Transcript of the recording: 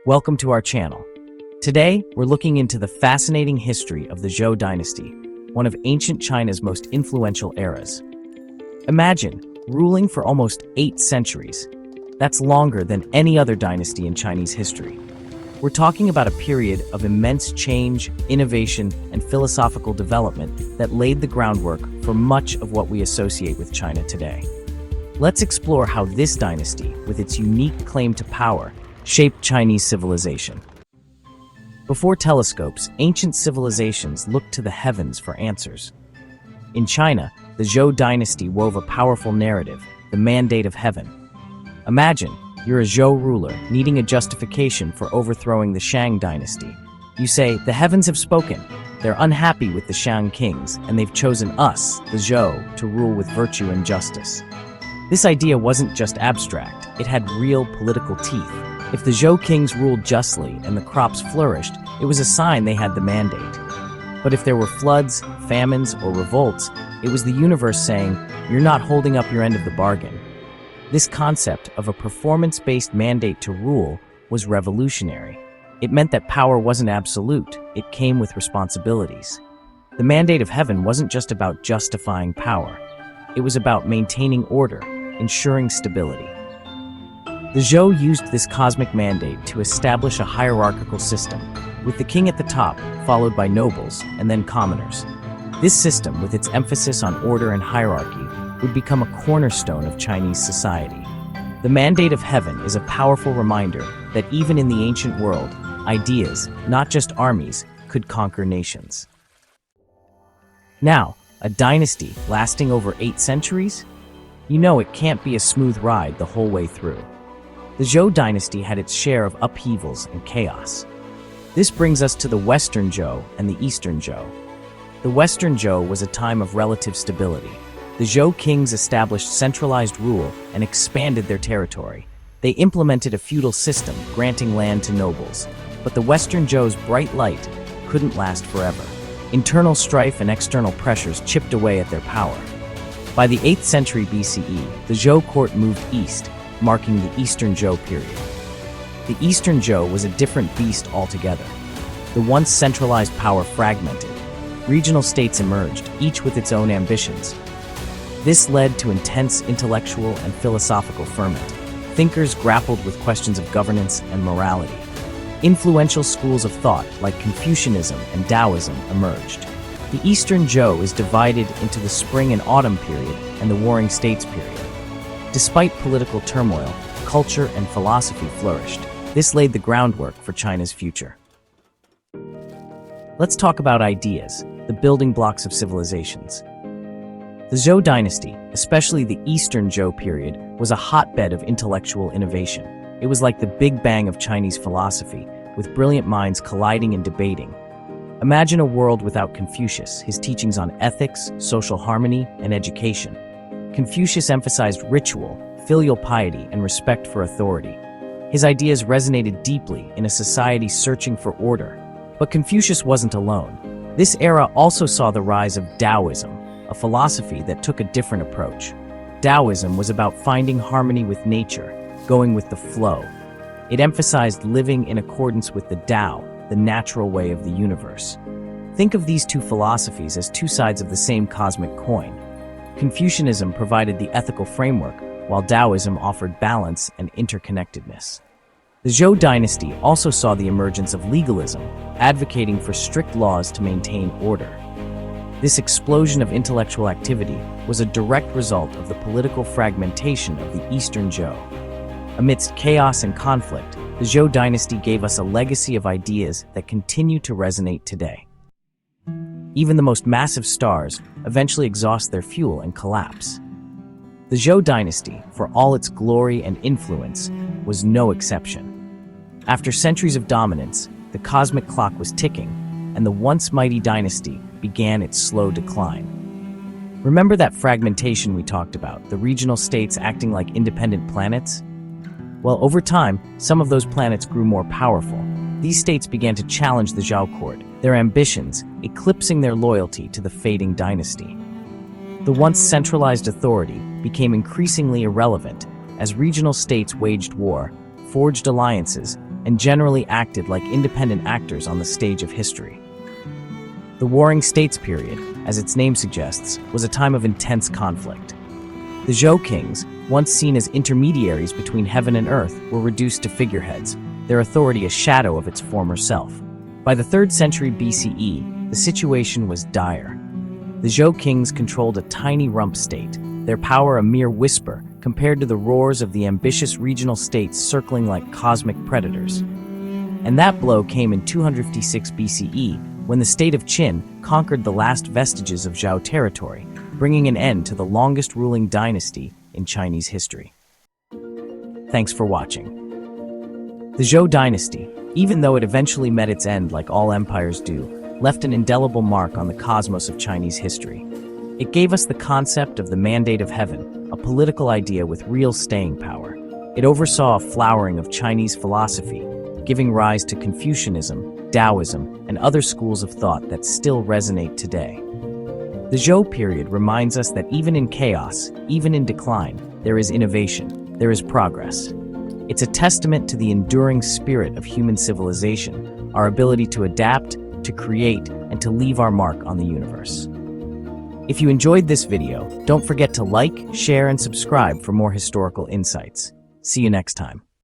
Welcome to our channel. Today, we're looking into the fascinating history of the Zhou Dynasty, one of ancient China's most influential eras. Imagine ruling for almost 8 centuries. That's longer than any other dynasty in Chinese history. We're talking about a period of immense change, innovation, and philosophical development that laid the groundwork for much of what we associate with China today. Let's explore how this dynasty, with its unique claim to power, shaped Chinese civilization. Before telescopes, ancient civilizations looked to the heavens for answers. In China, the Zhou Dynasty wove a powerful narrative, the mandate of heaven. Imagine, you're a Zhou ruler needing a justification for overthrowing the Shang dynasty. You say, the heavens have spoken. They're unhappy with the Shang kings, and they've chosen us, the Zhou, to rule with virtue and justice. This idea wasn't just abstract, it had real political teeth. If the Zhou kings ruled justly and the crops flourished, it was a sign they had the mandate. But if there were floods, famines, or revolts, it was the universe saying, you're not holding up your end of the bargain. This concept of a performance-based mandate to rule was revolutionary. It meant that power wasn't absolute, it came with responsibilities. The mandate of heaven wasn't just about justifying power. It was about maintaining order, ensuring stability. The Zhou used this cosmic mandate to establish a hierarchical system, with the king at the top, followed by nobles, and then commoners. This system, with its emphasis on order and hierarchy, would become a cornerstone of Chinese society. The mandate of heaven is a powerful reminder that even in the ancient world, ideas, not just armies, could conquer nations. Now, a dynasty lasting over 8 centuries? You know it can't be a smooth ride the whole way through. The Zhou dynasty had its share of upheavals and chaos. This brings us to the Western Zhou and the Eastern Zhou. The Western Zhou was a time of relative stability. The Zhou kings established centralized rule and expanded their territory. They implemented a feudal system, granting land to nobles. But the Western Zhou's bright light couldn't last forever. Internal strife and external pressures chipped away at their power. By the 8th century BCE, the Zhou court moved east, marking the Eastern Zhou period. The Eastern Zhou was a different beast altogether. The once centralized power fragmented. Regional states emerged, each with its own ambitions. This led to intense intellectual and philosophical ferment. Thinkers grappled with questions of governance and morality. Influential schools of thought, like Confucianism and Daoism, emerged. The Eastern Zhou is divided into the Spring and Autumn period and the Warring States period. Despite political turmoil, culture and philosophy flourished. This laid the groundwork for China's future. Let's talk about ideas, the building blocks of civilizations. The Zhou dynasty, especially the Eastern Zhou period, was a hotbed of intellectual innovation. It was like the Big Bang of Chinese philosophy, with brilliant minds colliding and debating. Imagine a world without Confucius, his teachings on ethics, social harmony, and education. Confucius emphasized ritual, filial piety, and respect for authority. His ideas resonated deeply in a society searching for order. But Confucius wasn't alone. This era also saw the rise of Daoism, a philosophy that took a different approach. Daoism was about finding harmony with nature, going with the flow. It emphasized living in accordance with the Tao, the natural way of the universe. Think of these two philosophies as two sides of the same cosmic coin. Confucianism provided the ethical framework, while Daoism offered balance and interconnectedness. The Zhou dynasty also saw the emergence of legalism, advocating for strict laws to maintain order. This explosion of intellectual activity was a direct result of the political fragmentation of the Eastern Zhou. Amidst chaos and conflict, the Zhou dynasty gave us a legacy of ideas that continue to resonate today. Even the most massive stars eventually exhaust their fuel and collapse. The Zhou dynasty, for all its glory and influence, was no exception. After centuries of dominance, the cosmic clock was ticking, and the once mighty dynasty began its slow decline. Remember that fragmentation we talked about, the regional states acting like independent planets? Well, over time, some of those planets grew more powerful. These states began to challenge the Zhou court, their ambitions eclipsing their loyalty to the fading dynasty. The once centralized authority became increasingly irrelevant as regional states waged war, forged alliances, and generally acted like independent actors on the stage of history. The Warring States period, as its name suggests, was a time of intense conflict. The Zhou kings, once seen as intermediaries between heaven and earth, were reduced to figureheads, their authority a shadow of its former self. By the 3rd century BCE, the situation was dire. The Zhou kings controlled a tiny rump state, their power a mere whisper compared to the roars of the ambitious regional states circling like cosmic predators. And that blow came in 256 BCE, when the state of Qin conquered the last vestiges of Zhou territory, bringing an end to the longest ruling dynasty in Chinese history. Thanks for watching. The Zhou Dynasty, even though it eventually met its end like all empires do, left an indelible mark on the cosmos of Chinese history. It gave us the concept of the mandate of heaven, a political idea with real staying power. It oversaw a flowering of Chinese philosophy, giving rise to Confucianism, Daoism, and other schools of thought that still resonate today. The Zhou period reminds us that even in chaos, even in decline, there is innovation, there is progress. It's a testament to the enduring spirit of human civilization, our ability to adapt, to create, and to leave our mark on the universe. If you enjoyed this video, don't forget to like, share, and subscribe for more historical insights. See you next time.